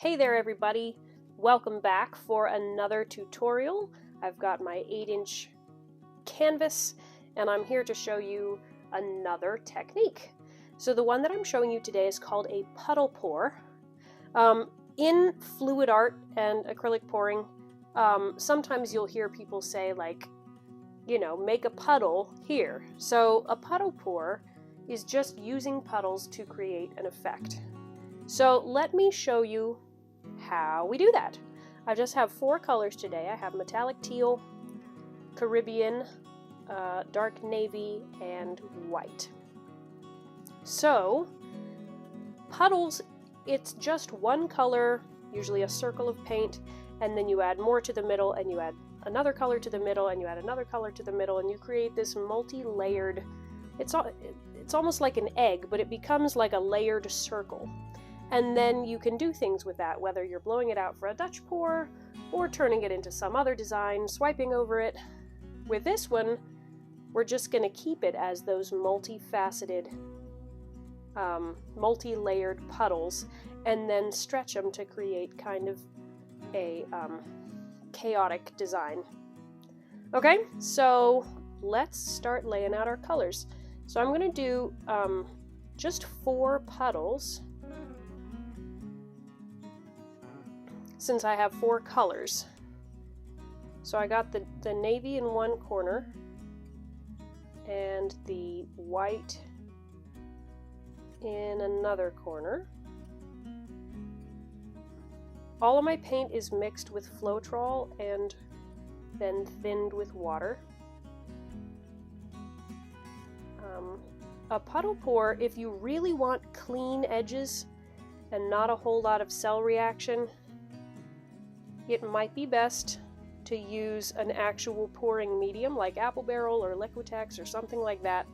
Hey there everybody, welcome back for another tutorial. I've got my 8-inch canvas and I'm here to show you another technique. So the one that I'm showing you today is called a puddle pour. In fluid art and acrylic pouring, sometimes you'll hear people say like, you know, make a puddle here. So a puddle pour is just using puddles to create an effect. So let me show you how we do that. I just have 4 colors today. I have metallic teal, Caribbean, dark navy, and white. So puddles, it's just one color, usually a circle of paint, and then you add more to the middle, and you add another color to the middle, and you add another color to the middle, and you create this multi-layered, it's almost like an egg, but it becomes like a layered circle. And then you can do things with that, whether you're blowing it out for a Dutch pour or turning it into some other design, swiping over it. With this one, we're just going to keep it as those multifaceted, multi-layered puddles and then stretch them to create kind of a chaotic design. Okay, so let's start laying out our colors. So I'm going to do just 4 puddles, since I have 4 colors. So I got the navy in one corner and the white in another corner. All of my paint is mixed with Floetrol and then thinned with water. A puddle pour, if you really want clean edges and not a whole lot of cell reaction, it might be best to use an actual pouring medium like apple barrel or Liquitex or something like that,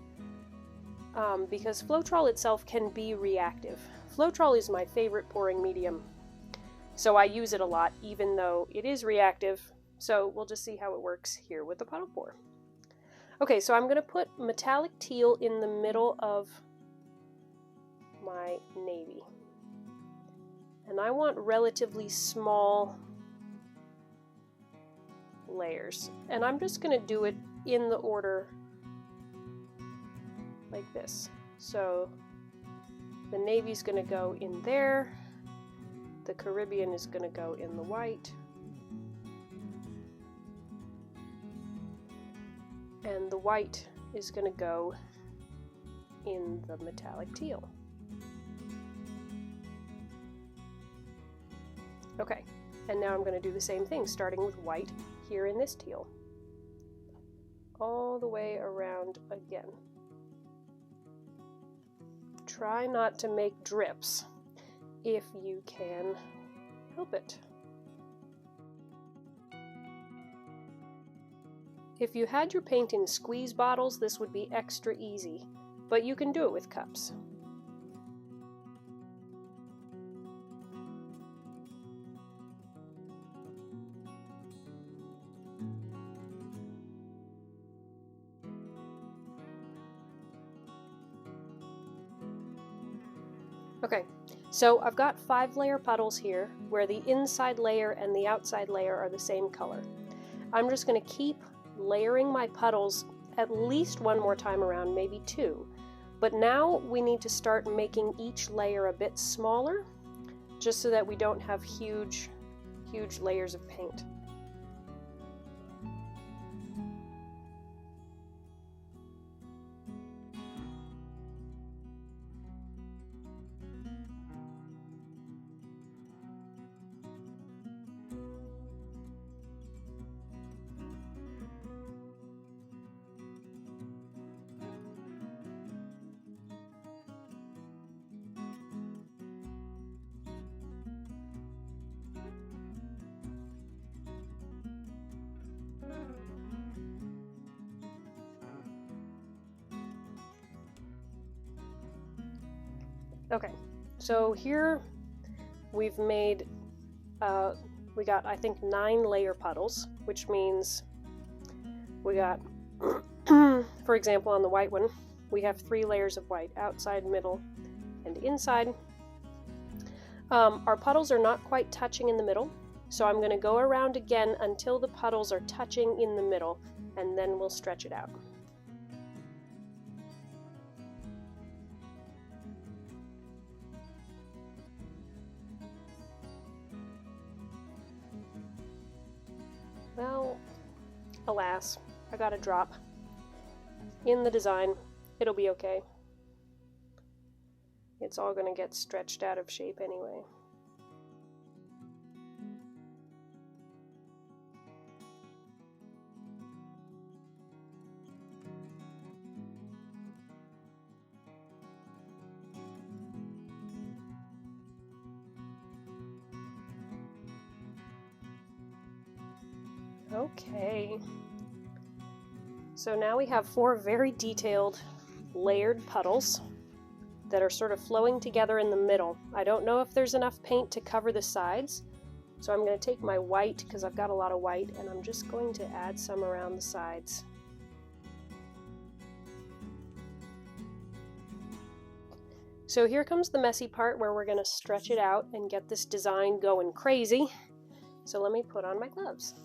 because Floetrol itself can be reactive. Floetrol is my favorite pouring medium, so I use it a lot even though it is reactive. So we'll just see how it works here with the puddle pour. Okay, so I'm going to put metallic teal in the middle of my navy, and I want relatively small layers, and I'm just going to do it in the order like this. So the navy's going to go in there, the Caribbean is going to go in the white, and the white is going to go in the metallic teal. Okay, and now I'm going to do the same thing, starting with white here in this teal, all the way around again. Try not to make drips if you can help it. If you had your paint in squeeze bottles, this would be extra easy, but you can do it with cups. Okay, so I've got 5-layer puddles here, where the inside layer and the outside layer are the same color. I'm just going to keep layering my puddles at least one more time around, maybe 2. But now we need to start making each layer a bit smaller, just so that we don't have huge layers of paint. Okay, so here we've made, we got I think 9 layer puddles, which means we got, for example on the white one, we have 3 layers of white, outside, middle, and inside. Our puddles are not quite touching in the middle, so I'm going to go around again until the puddles are touching in the middle, and then we'll stretch it out. Well, alas, I got a drop in the design. It'll be okay. It's all going to get stretched out of shape anyway. Okay, so now we have 4 very detailed layered puddles that are sort of flowing together in the middle. I don't know if there's enough paint to cover the sides, so I'm going to take my white, because I've got a lot of white, and I'm just going to add some around the sides. So here comes the messy part where we're going to stretch it out and get this design going crazy. So let me put on my gloves.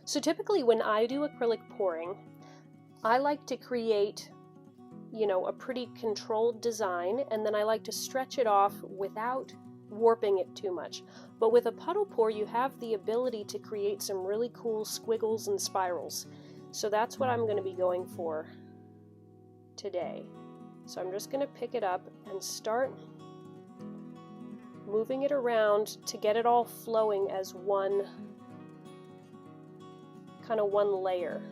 So typically when I do acrylic pouring, I like to create, a pretty controlled design, and then I like to stretch it off without warping it too much. But with a puddle pour, you have the ability to create some really cool squiggles and spirals. So that's what I'm going to be going for today. So I'm just going to pick it up and start moving it around to get it all flowing as one layer.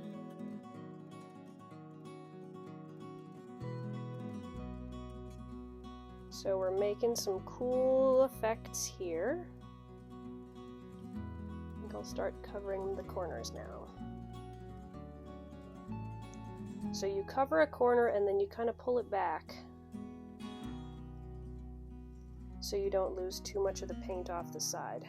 So we're making some cool effects here. I think I'll start covering the corners now. So you cover a corner and then you kind of pull it back so you don't lose too much of the paint off the side.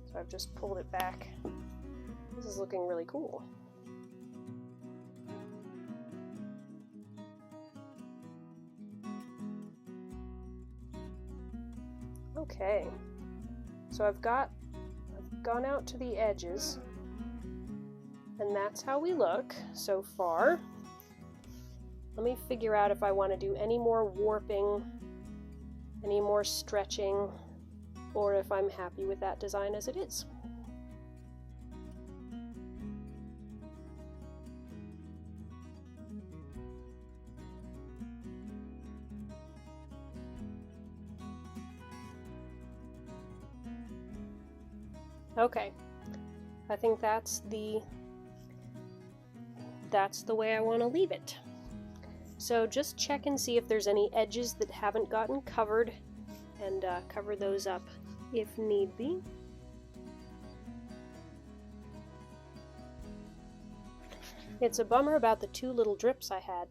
So I've just pulled it back. This is looking really cool. Okay, so I've gone out to the edges, and that's how we look so far. Let me figure out if I want to do any more warping, any more stretching, or if I'm happy with that design as it is. Okay, I think that's the way I want to leave it. So just check and see if there's any edges that haven't gotten covered, and cover those up if need be. It's a bummer about the 2 little drips I had,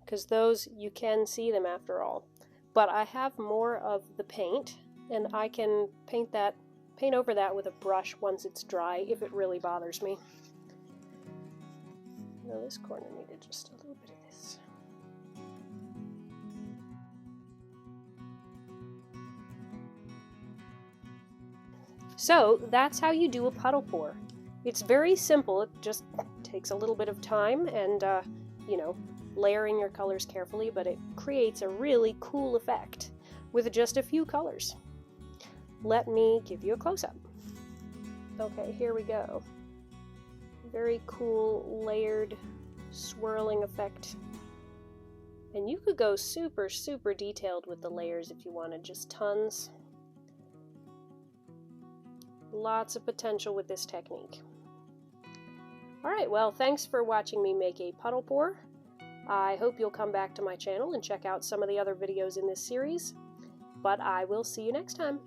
because those, you can see them after all. But I have more of the paint, and I can paint over that with a brush once it's dry if it really bothers me. Now this corner needed just a little bit of this. So that's how you do a puddle pour. It's very simple. It just takes a little bit of time and, layering your colors carefully, but it creates a really cool effect with just a few colors. Let me give you a close-up. Okay, here we go. Very cool, layered, swirling effect. And you could go super, super detailed with the layers if you wanted, just tons. Lots of potential with this technique. Alright, well, thanks for watching me make a puddle pour. I hope you'll come back to my channel and check out some of the other videos in this series. But I will see you next time.